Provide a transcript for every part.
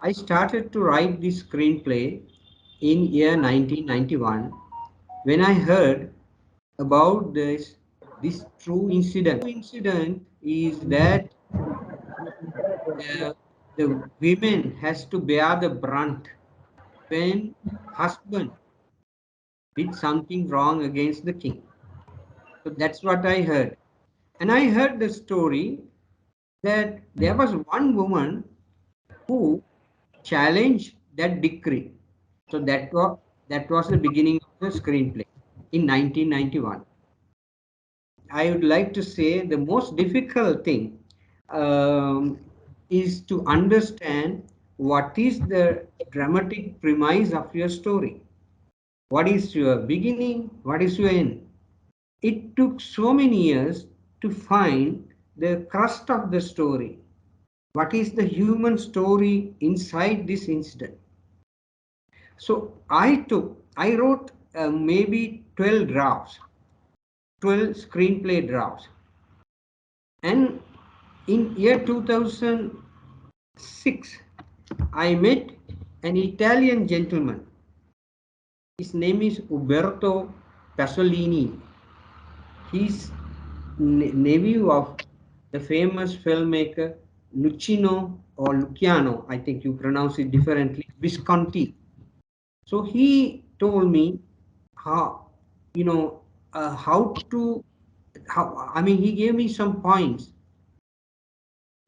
I started to write this screenplay in year 1991 when I heard about this true incident. The incident is that the women has to bear the brunt when husband did something wrong against the king. So that's what I heard. And I heard the story that there was one woman who challenged that decree. So that was the beginning of the screenplay in 1991. I would like to say the most difficult thing um, is to understand what is the dramatic premise of your story. What is your beginning? What is your end? It took so many years to find the crust of the story. What is the human story inside this incident? So I wrote maybe 12 drafts, 12 screenplay drafts. And in year 2006, I met an Italian gentleman. His name is Uberto Pasolini. He's nephew of the famous filmmaker Lucino or Luciano, I think you pronounce it differently, Visconti. So he told me how, you know, how to, how, I mean, he gave me some points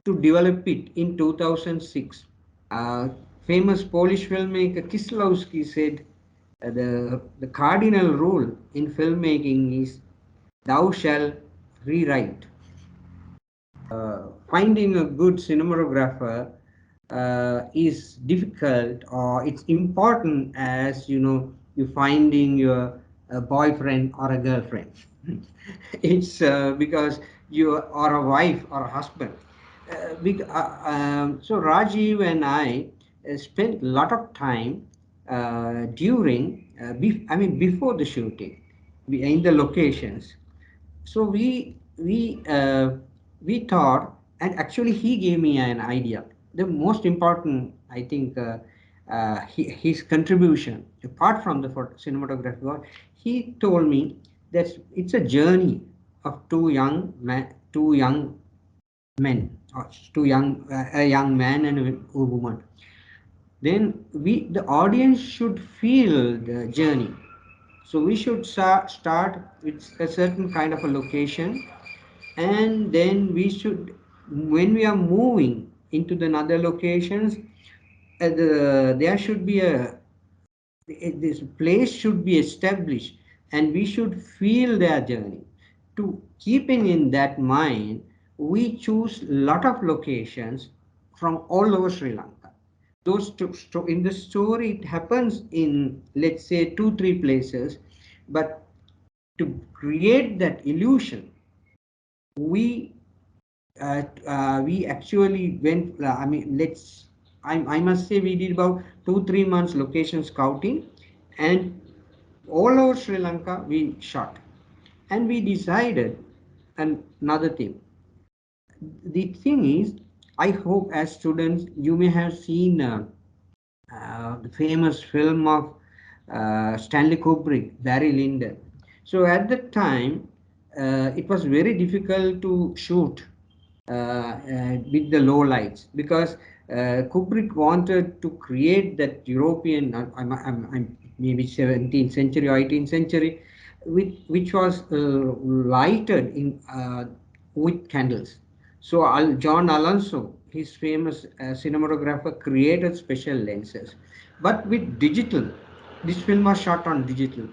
to develop it in 2006. Famous Polish filmmaker Kieslowski said the cardinal rule in filmmaking is thou shalt rewrite. Finding a good cinematographer is difficult, or it's important as you finding your boyfriend or a girlfriend. It's because you are a wife or a husband. So Rajiv and I spent a lot of time before the shooting, in the locations. So we thought, and actually he gave me an idea. The most important, I think, his contribution, apart from the cinematography work, he told me that it's a journey of two young men, or a young man and a woman. Then the audience should feel the journey. So we should start with a certain kind of a location, and then we should, when we are moving into the other locations, there should be this place should be established, and we should feel their journey. To keeping in that mind, we choose a lot of locations from all over Sri Lanka. Those in the story, it happens in, let's say, 2-3 places, but to create that illusion, we we actually went. I must say, we did about 2-3 months location scouting, and all over Sri Lanka we shot, and we decided another thing. The thing is, I hope as students you may have seen the famous film of Stanley Kubrick, Barry Lyndon. So at the time, it was very difficult to shoot with the low lights, because Kubrick wanted to create that European, I'm maybe 17th century or 18th century, which was lighted in with candles. So John Alonso, his famous cinematographer, created special lenses. But with digital, this film was shot on digital.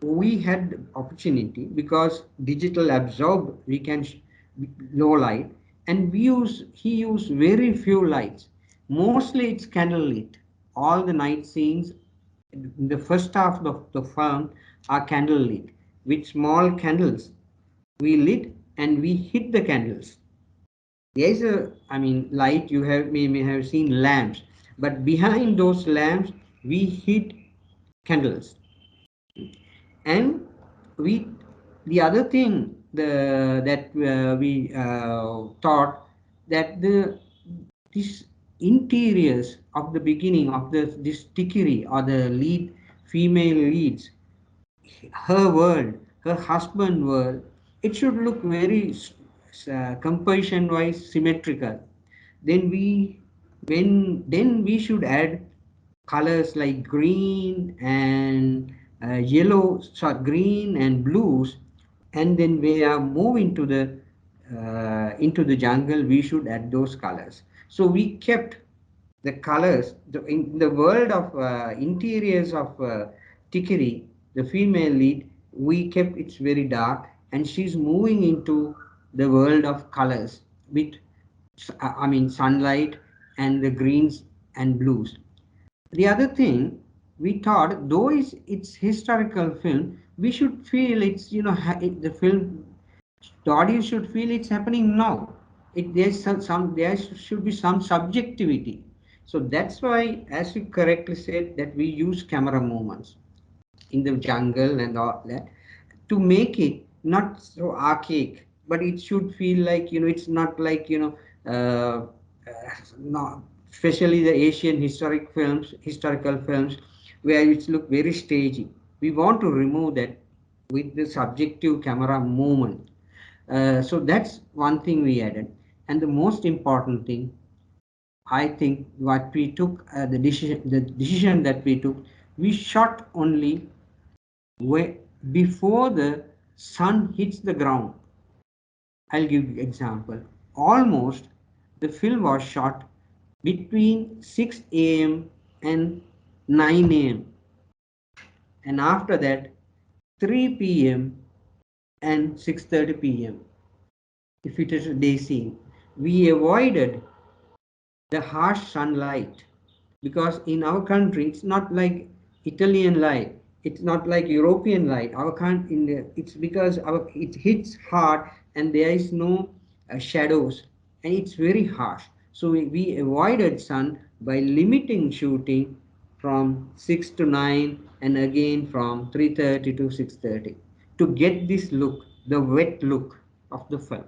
We had opportunity because digital absorb, we can low light, and he used very few lights. Mostly it's candle lit. All the night scenes in the first half of the film are candle lit. With small candles we lit, and we hit the candles. There's light, you may have seen lamps, but behind those lamps we hit candles. And we the other thing that we thought, that this interiors of the beginning of this tikiri or the lead female leads, her world, her husband world, it should look very composition wise symmetrical. Then we should add colors like green and yellow, sorry, green and blues, and then we are moving to the into the jungle. We should add those colors. So we kept the colors in the world of interiors of Tikiri, the female lead. We kept it's very dark, and she's moving into the world of colors with, I mean, sunlight and the greens and blues. The other thing we thought, though it's historical film, we should feel it's, the film, the audience should feel it's happening now. There's some there should be some subjectivity. So that's why, as you correctly said, that we use camera movements in the jungle and all that to make it not so archaic, but it should feel like, it's not like, no, especially the Asian historical films, where it's look very stagey. We want to remove that with the subjective camera movement. So that's one thing we added. And the most important thing, I think, what we took, the decision that we took, we shot only where, before the sun hits the ground. I'll give you example. Almost the film was shot between 6 a.m. and 9 a.m. and after that 3 p.m. and 6:30 p.m. If it is a day scene, we avoided the harsh sunlight, because in our country it's not like Italian light, it's not like European light. Our country, it's because it hits hard and there is no shadows, and it's very harsh. So we avoided sun by limiting shooting from 6 to 9 and again from 3:30 to 6:30 to get this look, the wet look of the film.